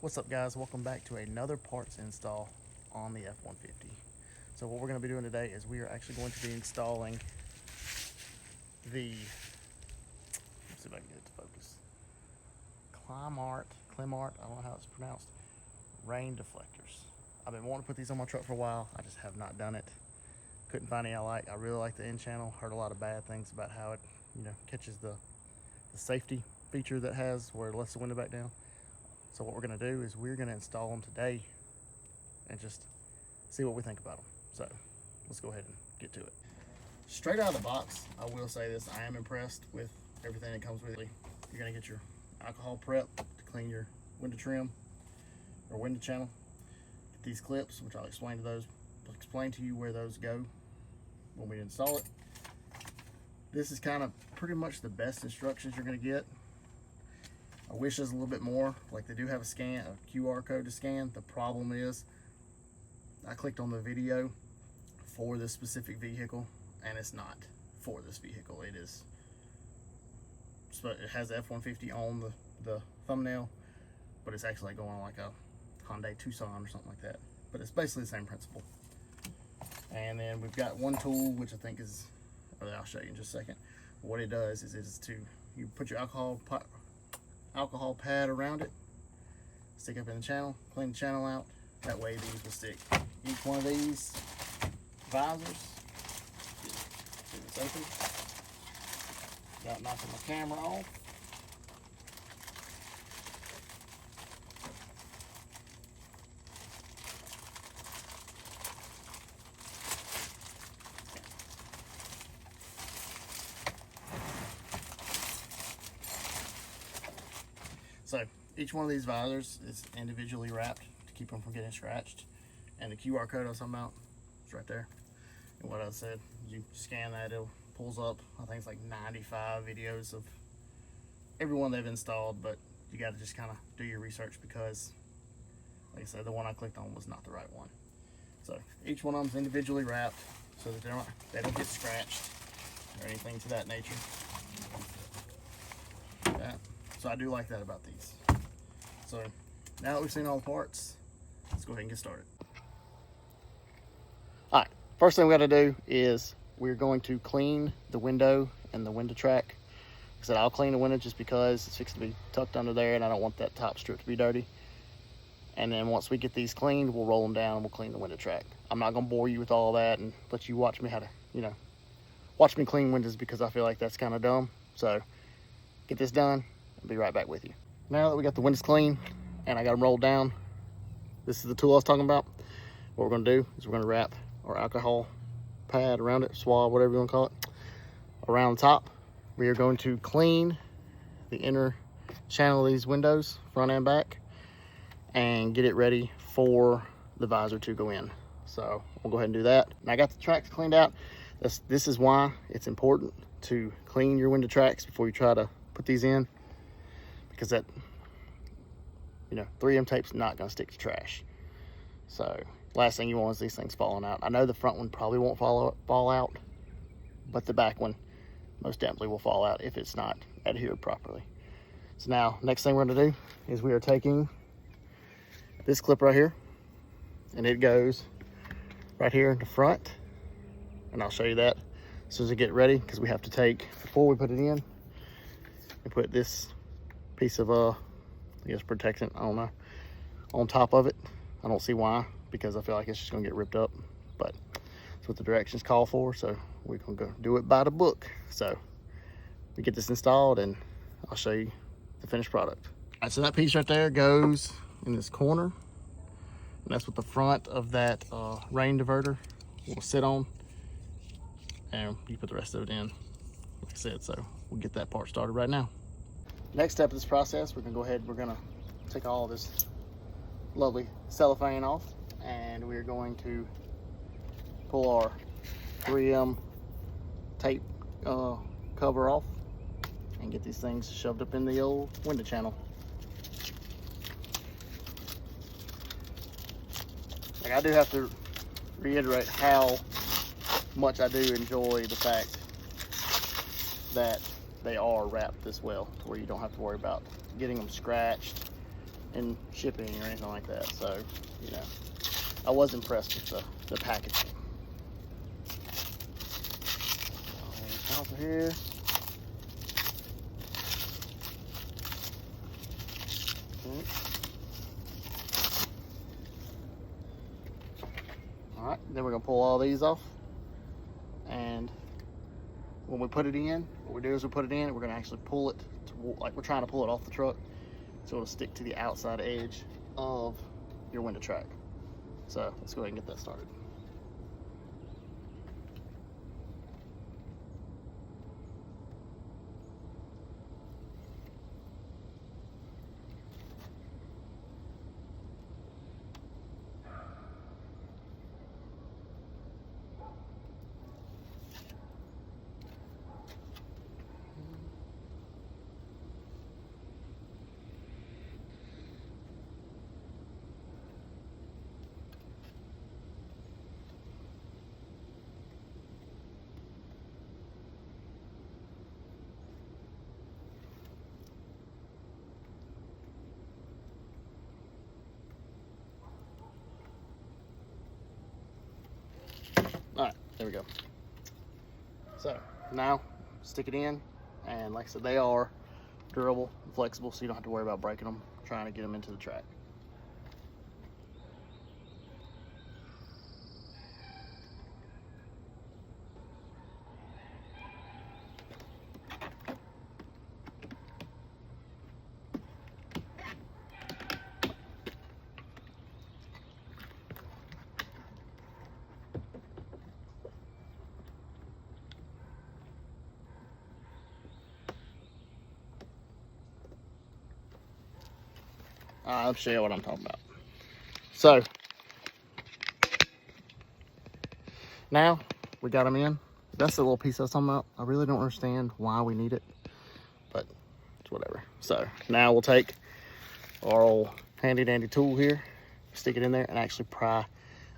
What's up, guys? Welcome back to another parts install on the F-150. So what we're going to be doing today is we are actually going to be installing the, let's see if I can get it to focus, Climart, I don't know how it's pronounced, rain deflectors. I've been wanting to put these on my truck for a while. I just have not done it. Couldn't find any I like. I really like the end channel. Heard a lot of bad things about how it, catches the safety feature that has where it lets the window back down. So what we're going to do is we're going to install them today and just see what we think about them. So let's go ahead and get to it. Straight out of the box, I will say this, I am impressed with everything that comes with it. You're going to get your alcohol prep to clean your window trim or window channel. Get these clips, which I'll explain to you where those go when we install it. This is kind of pretty much the best instructions you're going to get. I wish there's a little bit more. Like, they do have a QR code to scan. The problem is I clicked on the video for this specific vehicle and it's not for this vehicle. It is, so it has the F-150 on the thumbnail, but it's actually going on like a Hyundai Tucson or something like that. But it's basically the same principle. And then we've got one tool, which I think is, I'll show you in just a second. What it does is you put your alcohol pad around it, stick up in the channel, clean the channel out. That way these will stick. Each one of these visors, get this open without knocking my camera off. So each one of these visors is individually wrapped to keep them from getting scratched. And the QR code I was talking about is right there. And what I said, you scan that, it pulls up, I think it's like 95 videos of everyone they've installed, but you got to just kind of do your research because, like I said, the one I clicked on was not the right one. So each one of them is individually wrapped so that they don't get scratched or anything to that nature. So I do like that about these. So now that we've seen all the parts, let's go ahead and get started. All right, first thing we got to do is we're going to clean the window and the window track. Like I said, I'll clean the window just because it's fixed to be tucked under there and I don't want that top strip to be dirty. And then once we get these cleaned, we'll roll them down and we'll clean the window track. I'm not gonna bore you with all that and let you watch me watch me clean windows because I feel like that's kind of dumb. So get this done. I'll be right back with you. Now that we got the windows clean and I got them rolled down, this is the tool I was talking about. What we're gonna do is we're gonna wrap our alcohol pad around it, swab, whatever you wanna call it, around the top. We are going to clean the inner channel of these windows, front and back, and get it ready for the visor to go in. So we'll go ahead and do that. And I got the tracks cleaned out. This is why it's important to clean your window tracks before you try to put these in, because that 3M tape's not going to stick to trash. So last thing you want is these things falling out. I know the front one probably won't fall out, but the back one most definitely will fall out if it's not adhered properly. So now next thing we're going to do is we are taking this clip right here, and it goes right here in the front, and I'll show you that as soon as I get ready, because we have to take, before we put it in, and put this piece of I guess protectant, I don't know, on top of it. I don't see why, because I feel like it's just gonna get ripped up, but that's what the directions call for, so we're gonna go do it by the book. So we get this installed and I'll show you the finished product. All right, so that piece right there goes in this corner, and that's what the front of that rain diverter will sit on, and you put the rest of it in, like I said. So we'll get that part started right now. Next step of this process, we're gonna take all this lovely cellophane off, and we're going to pull our 3M tape cover off and get these things shoved up in the old window channel. Like, I do have to reiterate how much I do enjoy the fact that they are wrapped this well, to where you don't have to worry about getting them scratched in shipping or anything like that. So, you know, I was impressed with the packaging. Over here. All right, then we're gonna pull all these off, and when we put it in, what we do is we put it in and we're gonna actually pull it to, like we're trying to pull it off the truck, so it'll stick to the outside edge of your window track. So let's go ahead and get that started. All right, there we go. So now stick it in, and like I said, they are durable and flexible, so you don't have to worry about breaking them trying to get them into the track. I'll show you what I'm talking about. So now we got them in. That's the little piece I was talking about. I really don't understand why we need it, but it's whatever. So now we'll take our old handy dandy tool here, stick it in there, and actually pry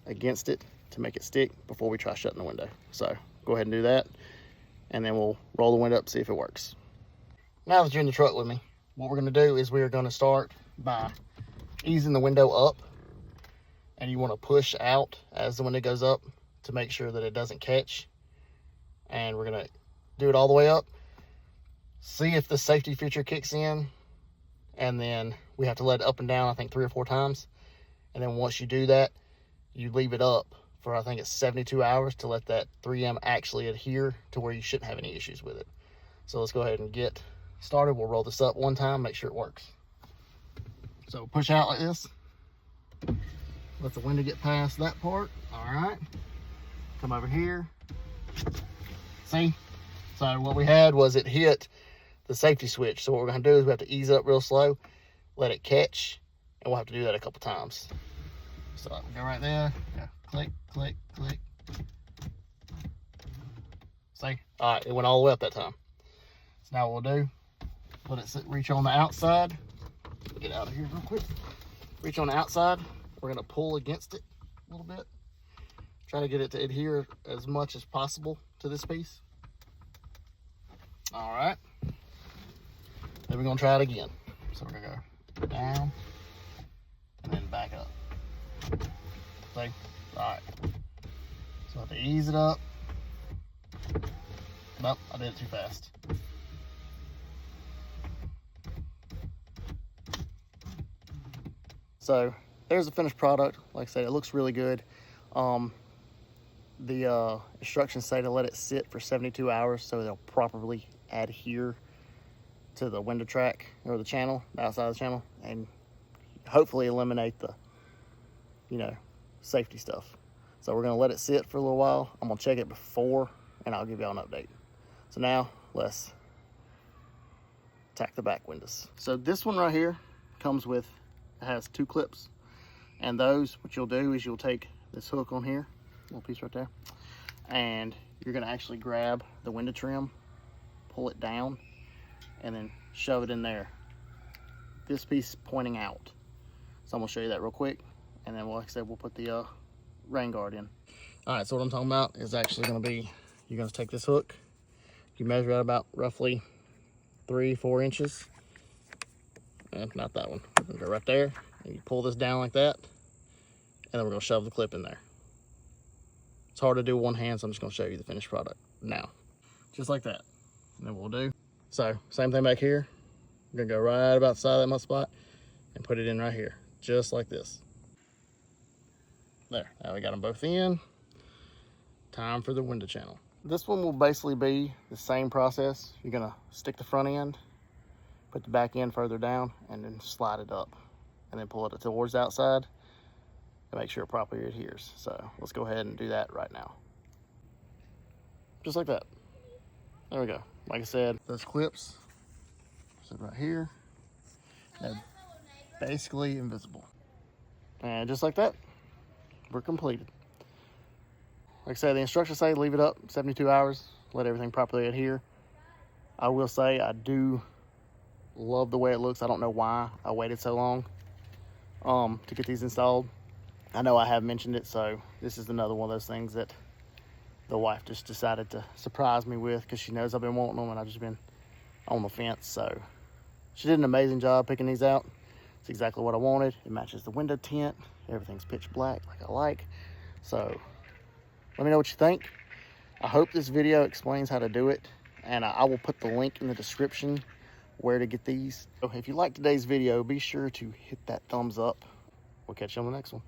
against it to make it stick before we try shutting the window. So go ahead and do that, and then we'll roll the window up, see if it works. Now that you're in the truck with me, what we're gonna do is we are gonna start by easing the window up, and you want to push out as the window goes up to make sure that it doesn't catch. And we're gonna do it all the way up, see if the safety feature kicks in, and then we have to let it up and down, I think 3 or 4 times. And then once you do that, you leave it up for, I think it's 72 hours to let that 3M actually adhere to where you shouldn't have any issues with it. So let's go ahead and get started. We'll roll this up one time, make sure it works. So push out like this. Let the window get past that part. All right. Come over here. See? So what we had was it hit the safety switch. So what we're gonna do is we have to ease it up real slow, let it catch, and we'll have to do that a couple times. So go right there. Go click, click, click. See? All right, it went all the way up that time. So now what we'll do, let it sit, reach on the outside. Get out of here real quick. Reach on the outside. We're gonna pull against it a little bit. Try to get it to adhere as much as possible to this piece. All right. Then we're gonna try it again. So we're gonna go down and then back up. See? All right. So I have to ease it up. Nope, I did it too fast. So there's the finished product. Like I said, it looks really good. The instructions say to let it sit for 72 hours so they'll properly adhere to the window track or the channel, the outside of the channel, and hopefully eliminate the, you know, safety stuff. So we're gonna let it sit for a little while. I'm gonna check it before and I'll give y'all an update. So now let's tack the back windows. So this one right here comes with, it has 2 clips, and those, what you'll do is you'll take this hook on here, little piece right there, and you're gonna actually grab the window trim, pull it down, and then shove it in there. This piece pointing out. So I'm gonna show you that real quick, and then like I said, we'll put the rain guard in. All right, so what I'm talking about is actually gonna be, you're gonna take this hook, you measure out about roughly 3-4 inches, Not that one. We're gonna go right there. And you pull this down like that, and then we're gonna shove the clip in there. It's hard to do with one hand, so I'm just gonna show you the finished product now. Just like that. And then we'll do. So, same thing back here. I'm gonna go right about the side of that mud spot and put it in right here, just like this. There, now we got them both in. Time for the window channel. This one will basically be the same process. You're gonna stick the front end, put the back end further down, and then slide it up. And then pull it towards the outside to make sure it properly adheres. So let's go ahead and do that right now. Just like that. There we go. Like I said, those clips sit right here. They're basically invisible. And just like that, we're completed. Like I said, the instructions say leave it up 72 hours, let everything properly adhere. I will say I do love the way it looks. I don't know why I waited so long to get these installed. I know I have mentioned it, so this is another one of those things that the wife just decided to surprise me with because she knows I've been wanting them and I've just been on the fence. So she did an amazing job picking these out. It's exactly what I wanted. It matches the window tint. Everything's pitch black like I like. So let me know what you think. I hope this video explains how to do it, and I will put the link in the description where to get these. So if you liked today's video, be sure to hit that thumbs up. We'll catch you on the next one.